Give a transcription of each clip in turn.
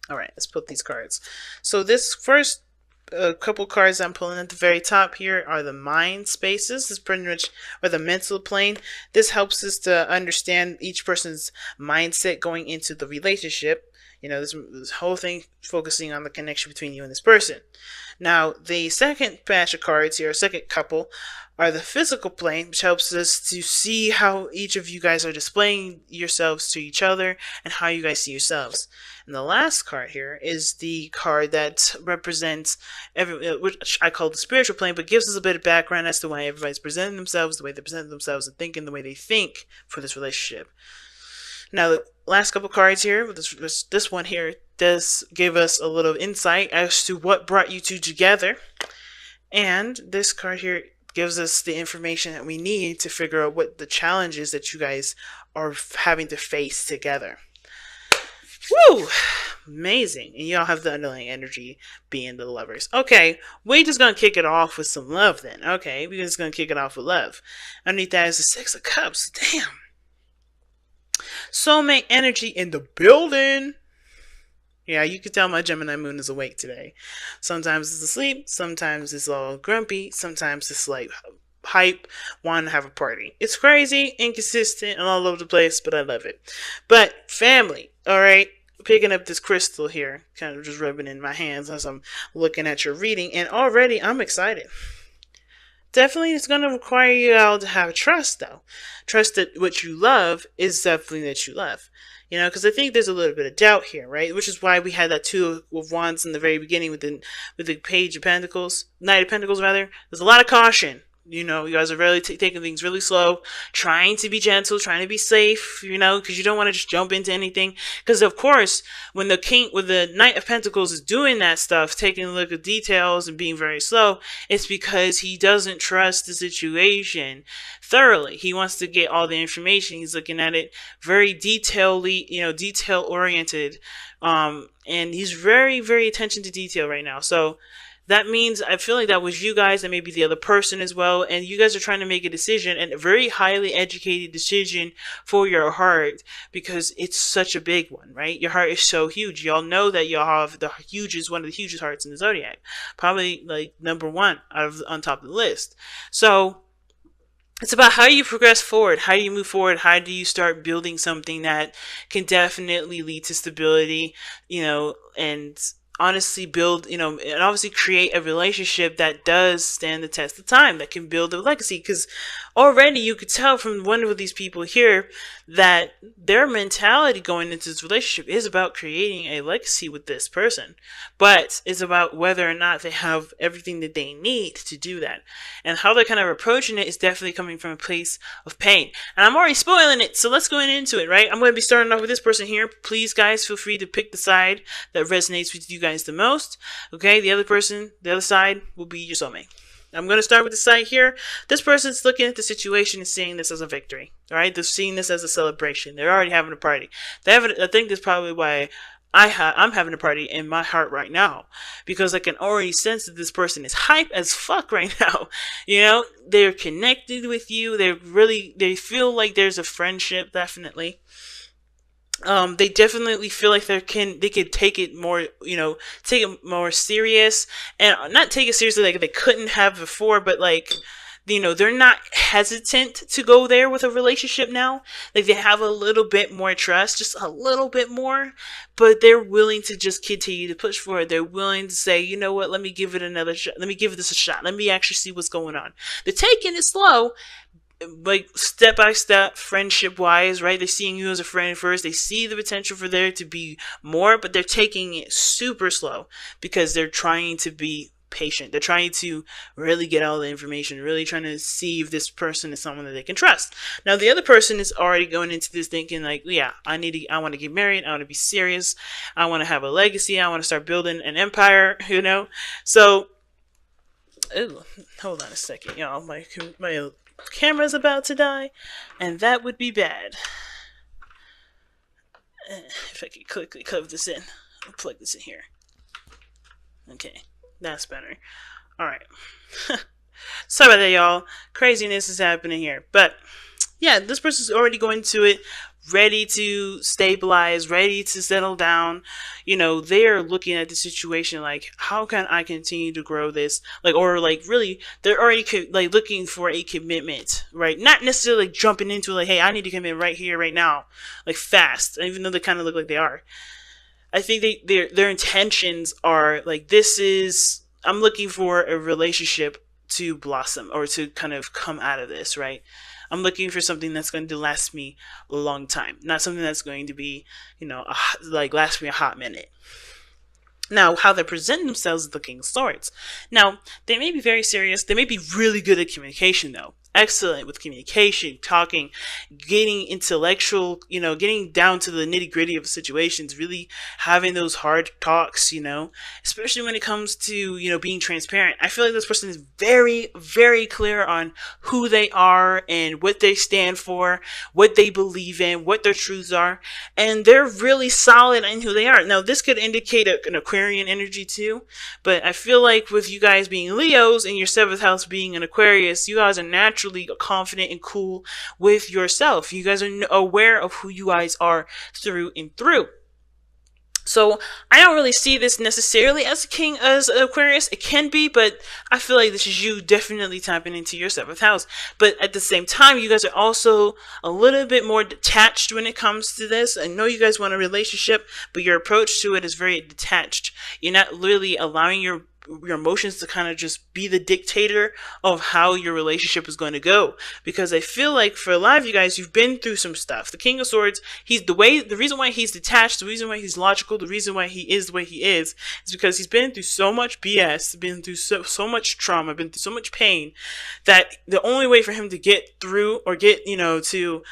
All right, let's put these cards. So this first couple cards I'm pulling at the very top here are the mind spaces. This pretty much, or the mental plane. This helps us to understand each person's mindset going into the relationship. You know, this whole thing focusing on the connection between you and this person. Now, the second batch of cards here, second couple, are the physical plane, which helps us to see how each of you guys are displaying yourselves to each other and how you guys see yourselves. And the last card here is the card that represents which I call the spiritual plane, but gives us a bit of background as to why everybody's presenting themselves the way they present themselves and thinking the way they think for this relationship. Now, the last couple cards here, this one here, does give us a little insight as to what brought you two together. And this card here gives us the information that we need to figure out what the challenges that you guys are having to face together. Woo! Amazing. And y'all have the underlying energy being the lovers. Okay, we're just going to kick it off with some love then. Okay, we're just going to kick it off with love. Underneath that is the Six of Cups. Damn. Soulmate energy in the building. Yeah, you can tell my Gemini moon is awake today. Sometimes it's asleep, sometimes it's all grumpy, sometimes it's like hype, want to have a party. It's crazy, inconsistent, and all over the place, but I love it. But family, alright, picking up this crystal here, kind of just rubbing in my hands as I'm looking at your reading, and already I'm excited. Definitely it's going to require you all to have trust, though. Trust that what you love is definitely that you love. You know, because I think there's a little bit of doubt here, right? Which is why we had that Two of Wands in the very beginning with the Page of Pentacles, Knight of Pentacles, rather. There's a lot of caution. You know, you guys are really taking things really slow, trying to be gentle, trying to be safe, you know, because you don't want to just jump into anything. Because, of course, when the Knight of Pentacles is doing that stuff, taking a look at details and being very slow, it's because he doesn't trust the situation thoroughly. He wants to get all the information. He's looking at it very detail oriented. And he's very, very attention to detail right now. So, that means I feel like that was you guys and maybe the other person as well. And you guys are trying to make a decision, and a very highly educated decision for your heart, because it's such a big one, right? Your heart is so huge. Y'all know that y'all have one of the hugest hearts in the zodiac. Probably like number one on top of the list. So it's about how you progress forward, how you move forward, how do you start building something that can definitely lead to stability, you know, and honestly build, you know, and obviously create a relationship that does stand the test of time, that can build a legacy. Because already you could tell from one of these people here that their mentality going into this relationship is about creating a legacy with this person, but it's about whether or not they have everything that they need to do that. And how they're kind of approaching it is definitely coming from a place of pain. And I'm already spoiling it, so let's go into it, right? I'm going to be starting off with this person here. Please, guys, feel free to pick the side that resonates with you guys the most. Okay, the other side will be your soulmate. I'm going to start with the side here. This person's looking at the situation and seeing this as a victory. All right, they're seeing this as a celebration. They're already having a party. I think that's probably why I'm having a party in my heart right now, because I can already sense that this person is hype as fuck right now. You know, they're connected with you. They feel like there's a friendship, definitely. They definitely feel like they could take it more, you know, take it more serious, and not take it seriously like they couldn't have before, but like, you know, they're not hesitant to go there with a relationship now. Like, they have a little bit more trust, just a little bit more, but they're willing to just continue to push forward. They're willing to say, you know what, let me give it another shot. Let me give this a shot. Let me actually see what's going on. They're taking it slow, like step by step, friendship wise, right? They're seeing you as a friend first. They see the potential for there to be more, but they're taking it super slow because they're trying to be patient. They're trying to really get all the information, really trying to see if this person is someone that they can trust. Now, the other person is already going into this thinking like, yeah, I want to get married. I want to be serious. I want to have a legacy. I want to start building an empire, you know? So, ooh, hold on a second, y'all. My camera's about to die, and that would be bad. If I could quickly plug this in. I'll plug this in here. Okay, that's better. Alright. Sorry about that, y'all. Craziness is happening here. But, yeah, this person's already going to it ready to stabilize, ready to settle down. They're looking at the situation like, how can I continue to grow this? Like, or like, really, they're already like looking for a commitment, right? Not necessarily like jumping into like, hey, I need to commit right here, right now, like fast, even though they kind of look like they are. I think their intentions are like, I'm looking for a relationship to blossom or to kind of come out of this, right? I'm looking for something that's going to last me a long time, not something that's going to be, like last me a hot minute. Now, how they present themselves is the King of Swords. Now, they may be very serious. They may be really good at communication, though. Excellent with communication, talking, getting intellectual, getting down to the nitty gritty of situations, really having those hard talks, especially when it comes to, being transparent. I feel like this person is very, very clear on who they are and what they stand for, what they believe in, what their truths are, and they're really solid in who they are. Now, this could indicate an Aquarian energy too, but I feel like with you guys being Leos and your 7th house being an Aquarius, you guys are naturally confident and cool with yourself. You guys are aware of who you guys are through and through. So I don't really see this necessarily as a king, as Aquarius. It can be, but I feel like this is you definitely tapping into your 7th house. But at the same time, you guys are also a little bit more detached when it comes to this. I know you guys want a relationship, but your approach to it is very detached. You're not really allowing your emotions to kind of just be the dictator of how your relationship is going to go. Because I feel like for a lot of you guys, you've been through some stuff. The King of Swords, the reason why he's detached, the reason why he's logical, the reason why he is the way he is because he's been through so much BS, been through so much trauma, been through so much pain, that the only way for him to get through or get, to,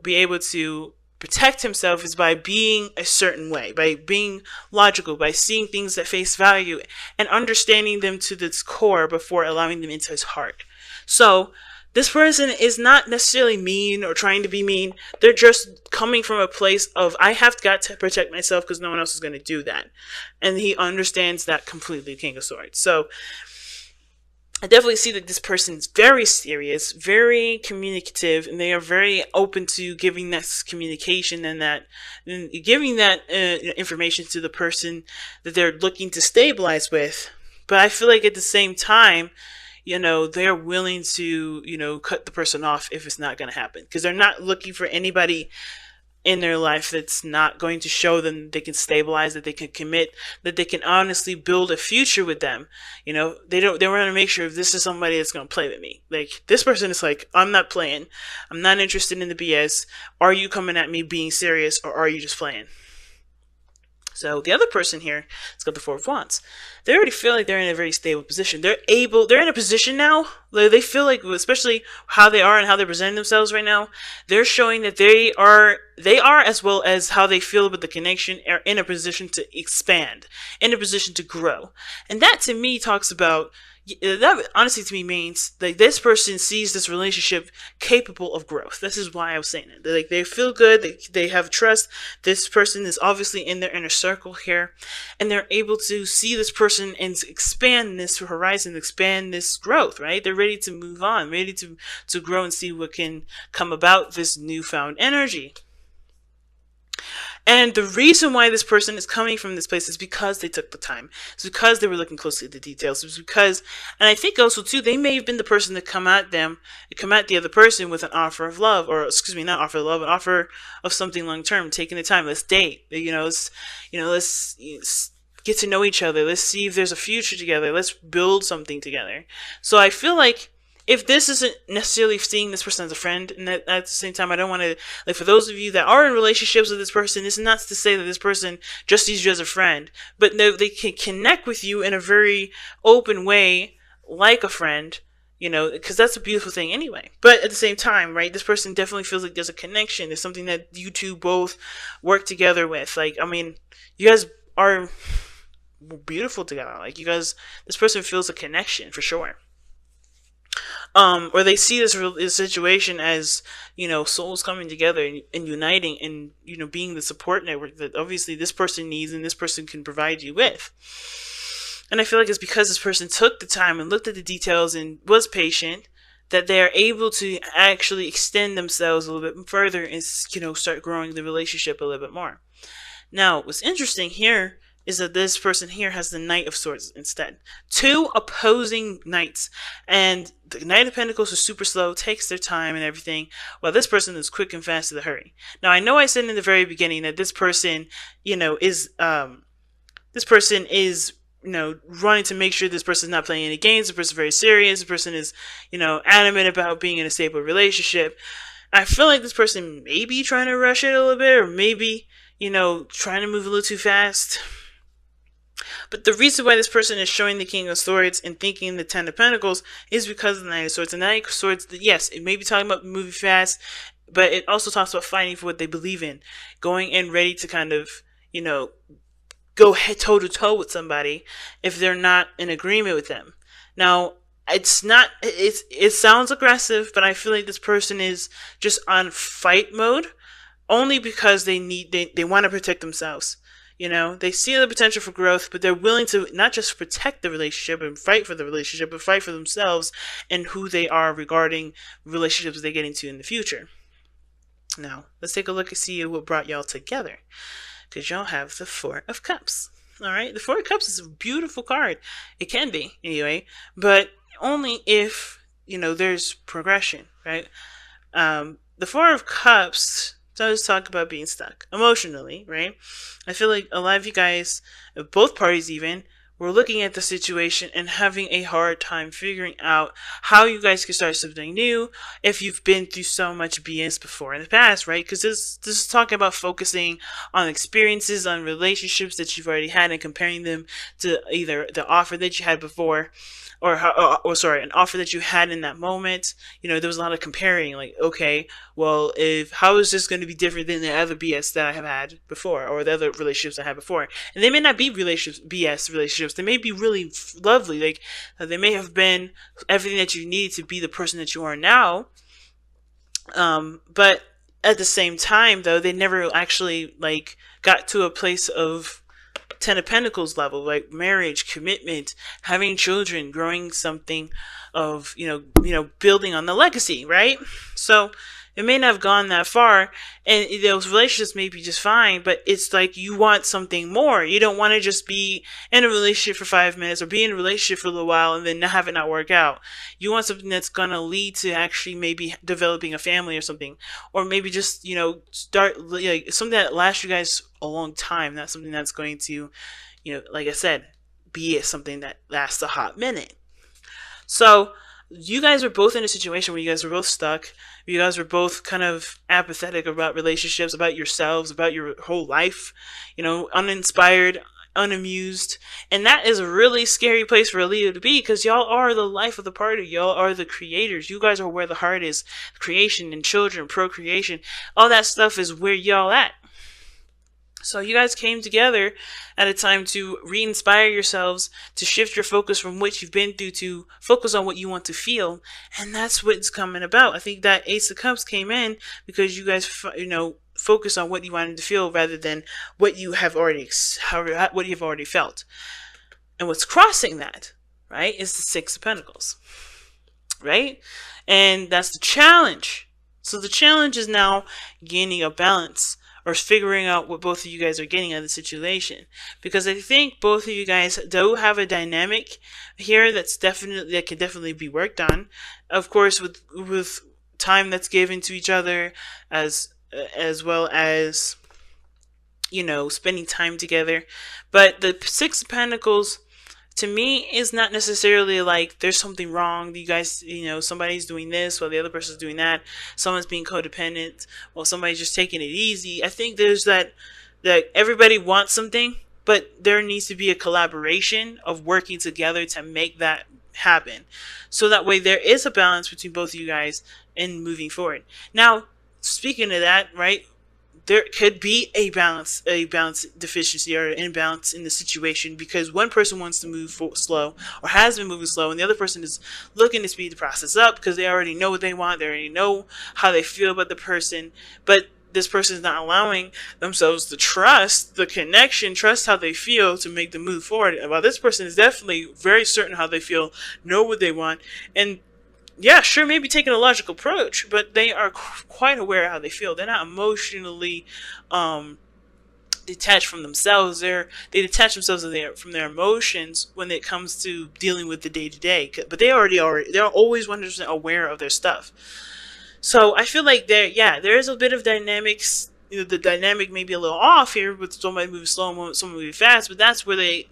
be able to protect himself is by being a certain way, by being logical, by seeing things at face value and understanding them to its core before allowing them into his heart. So this person is not necessarily mean or trying to be mean. They're just coming from a place of, I have got to protect myself because no one else is going to do that. And he understands that completely, King of Swords. So I definitely see that this person is very serious, very communicative, and they are very open to giving that communication and giving that information to the person that they're looking to stabilize with. But I feel like at the same time, they're willing to, cut the person off if it's not going to happen, because they're not looking for anybody in their life that's not going to show them they can stabilize, that they can commit, that they can honestly build a future with them. They want to make sure if this is somebody that's going to play with me. Like, this person is like, I'm not playing. I'm not interested in the BS. Are you coming at me being serious, or are you just playing? So the other person here has got the 4 of Wands. They already feel like they're in a very stable position. They're in a position now, they feel like, especially how they are and how they're presenting themselves right now, they're showing that they are, as well as how they feel about the connection, are in a position to expand, in a position to grow. And that to me talks about, that honestly to me means that this person sees this relationship capable of growth. This is why I was saying it. Like, they feel good, they have trust. This person is obviously in their inner circle here, and they're able to see this person and expand this horizon, expand this growth, right? They're ready to move on, ready to grow and see what can come about this newfound energy. And the reason why this person is coming from this place is because they took the time. It's because they were looking closely at the details. It's because, and I think also too, they may have been the person to come at the other person with an offer of love, or excuse me, not offer of love, an offer of something long term, taking the time. Let's date. Let's get to know each other. Let's see if there's a future together. Let's build something together. So I feel like, if this isn't necessarily seeing this person as a friend, and at the same time, I don't want to, like, for those of you that are in relationships with this person, this is not to say that this person just sees you as a friend, but they can connect with you in a very open way, like a friend, because that's a beautiful thing anyway. But at the same time, right, this person definitely feels like there's a connection. There's something that you two both work together with. Like, I mean, you guys are beautiful together. Like, you guys, this person feels a connection for sure. Or they see this situation as, souls coming together and uniting and, being the support network that obviously this person needs and this person can provide you with. And I feel like it's because this person took the time and looked at the details and was patient that they're able to actually extend themselves a little bit further and, start growing the relationship a little bit more. Now, what's interesting here is that this person here has the Knight of Swords instead. Two opposing knights. And the Knight of Pentacles is super slow, takes their time and everything, while this person is quick and fast to the hurry. Now, I know I said in the very beginning that this person, running to make sure this person is not playing any games. This person is very serious. This person is, adamant about being in a stable relationship. I feel like this person may be trying to rush it a little bit, or maybe, trying to move a little too fast. But the reason why this person is showing the King of Swords and thinking the Ten of Pentacles is because of the Knight of Swords. The Knight of Swords, yes, it may be talking about moving fast, but it also talks about fighting for what they believe in, going in ready to kind of, go head toe to toe with somebody if they're not in agreement with them. Now, it sounds aggressive, but I feel like this person is just on fight mode only because they want to protect themselves. They see the potential for growth, but they're willing to not just protect the relationship and fight for the relationship, but fight for themselves and who they are regarding relationships they get into in the future. Now, let's take a look and see what brought y'all together. Because y'all have the Four of Cups. Alright, the Four of Cups is a beautiful card. It can be, anyway, but only if, there's progression, right? The Four of Cups does talk about being stuck emotionally, right? I feel like a lot of you guys, both parties even, were looking at the situation and having a hard time figuring out how you guys can start something new if you've been through so much BS before in the past, right? Because this is talking about focusing on experiences, on relationships that you've already had and comparing them to either the offer that you had before or an offer that you had in that moment. There was a lot of comparing, like, okay, well, how is this going to be different than the other BS that I have had before, or the other relationships I had before? And they may not be BS relationships. They may be really lovely. Like, they may have been everything that you need to be the person that you are now. But at the same time, though, they never actually got to a place of Ten of Pentacles level, like marriage, commitment, having children, growing something of, building on the legacy, right? So it may not have gone that far, and those relationships may be just fine, but it's like you want something more. You don't want to just be in a relationship for 5 minutes or be in a relationship for a little while and then have it not work out. You want something that's going to lead to actually maybe developing a family or something, or maybe just, start something that lasts you guys a long time, not something that's going to, like I said, be something that lasts a hot minute. So you guys were both in a situation where you guys were both stuck. You guys were both kind of apathetic about relationships, about yourselves, about your whole life, uninspired, unamused. And that is a really scary place for a leader to be, because y'all are the life of the party. Y'all are the creators. You guys are where the heart is. Creation and children, procreation, all that stuff is where y'all at. So you guys came together at a time to re-inspire yourselves, to shift your focus from what you've been through to focus on what you want to feel. And that's what it's coming about. I think that Ace of Cups came in because you guys, focus on what you wanted to feel rather than what you have already felt. And what's crossing that, right, is the Six of Pentacles, right? And that's the challenge. So the challenge is now gaining a balance, or figuring out what both of you guys are getting out of the situation. Because I think both of you guys do have a dynamic here that can definitely be worked on. Of course, with time that's given to each other, as well as, spending time together. But the Six of Pentacles, to me, is not necessarily like there's something wrong. You guys, somebody's doing this while the other person's doing that. Someone's being codependent while somebody's just taking it easy. I think there's that everybody wants something, but there needs to be a collaboration of working together to make that happen. So that way there is a balance between both of you guys in moving forward. Now, speaking of that, right, there could be a balance deficiency or an imbalance in the situation because one person wants to move slow or has been moving slow, and the other person is looking to speed the process up because they already know what they want, they already know how they feel about the person, but this person is not allowing themselves to trust the connection, trust how they feel to make the move forward. While this person is definitely very certain how they feel, know what they want, and yeah, sure, maybe taking a logical approach, but they are quite aware of how they feel. They're not emotionally um, detached from themselves. They detach themselves from their emotions when it comes to dealing with the day to day. But they're always 100% aware of their stuff. So I feel like there is a bit of dynamics. The dynamic may be a little off here with somebody moving slow, someone moving fast, but that's where the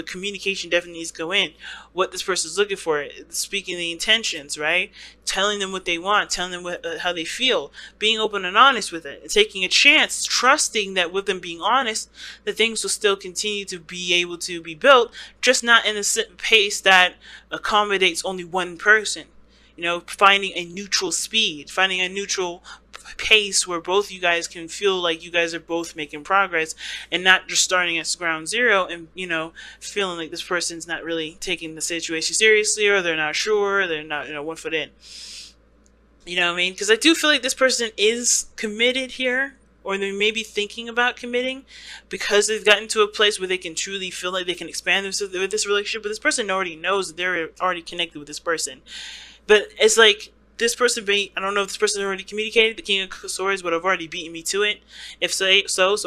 communication definitely needs to go in. What this person's looking for, speaking the intentions, right? Telling them what they want, telling them how they feel, being open and honest with it, and taking a chance, trusting that with them being honest, that things will still continue to be able to be built, just not in a pace that accommodates only one person. Finding a neutral speed, finding a neutral pace where both you guys can feel like you guys are both making progress and not just starting at ground zero and, feeling like this person's not really taking the situation seriously, or they're not sure, they're not, 1 foot in. You know what I mean? Because I do feel like this person is committed here, or they may be thinking about committing because they've gotten to a place where they can truly feel like they can expand themselves with this relationship. But this person already knows that they're already connected with this person. But it's like this person I don't know if this person already communicated. The King of Swords would have already beaten me to it. If so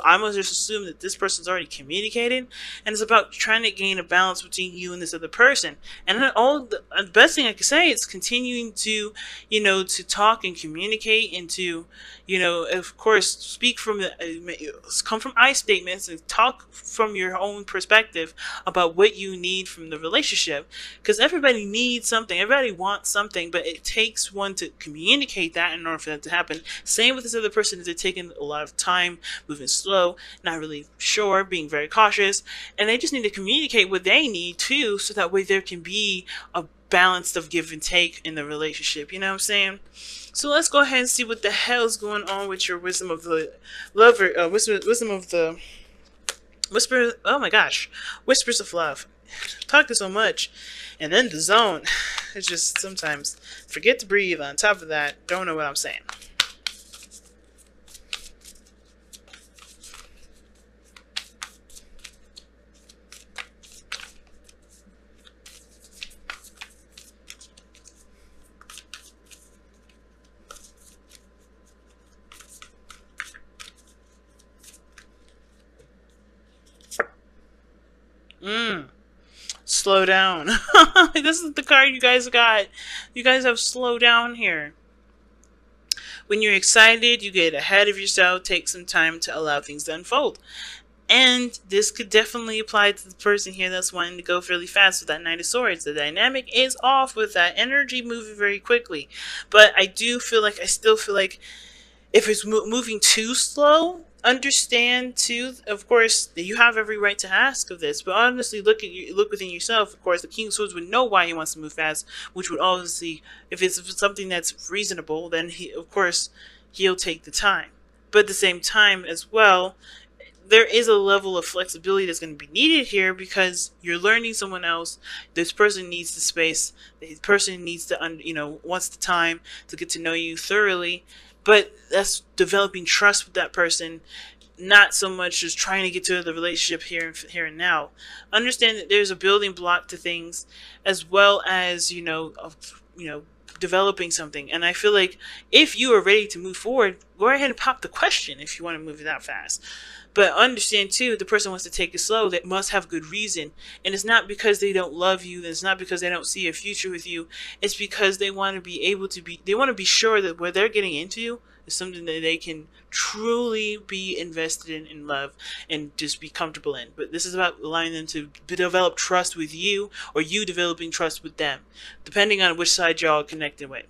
I must just assume that this person's already communicated, and it's about trying to gain a balance between you and this other person. And then the best thing I could say is continuing to, to talk and communicate, and to, of course, speak from come from I statements and talk from your own perspective about what you need from the relationship. Because everybody needs something, everybody wants something, but it takes one to communicate that in order for that to happen. Same with this other person, is they're taking a lot of time, moving slow, not really sure, being very cautious, and they just need to communicate what they need too, so that way there can be a balance of give and take in the relationship. You know what I'm saying? So let's go ahead and see what the hell's going on with your wisdom of the lover, wisdom of the whisper. Oh my gosh, whispers of love. Talking so much, and then the zone. It's just sometimes forget to breathe. On top of that, don't know what I'm saying. Slow down. This is the card you guys got. You guys have slow down here. When you're excited, you get ahead of yourself. Take some time to allow things to unfold. And this could definitely apply to the person here that's wanting to go fairly fast with that Knight of Swords. The dynamic is off with that energy moving very quickly. But I still feel like if it's moving too slow, understand too, of course, that you have every right to ask of this. But honestly, look within yourself. Of course, the King of Swords would know why he wants to move fast, which would obviously, if it's something that's reasonable, then he'll take the time. But at the same time as well, there is a level of flexibility that's going to be needed here, because you're learning someone else. This person needs the space. The person needs to, wants the time to get to know you thoroughly. But that's developing trust with that person, not so much just trying to get to the relationship here and now. Understand that there's a building block to things, as well as developing something. And I feel like if you are ready to move forward, go ahead and pop the question if you want to move it that fast. But understand too, the person wants to take it slow. They must have good reason. And it's not because they don't love you. It's not because they don't see a future with you. It's because they want to they want to be sure that what they're getting into is something that they can truly be invested in love, and just be comfortable in. But this is about allowing them to develop trust with you, or you developing trust with them, depending on which side y'all are connected with.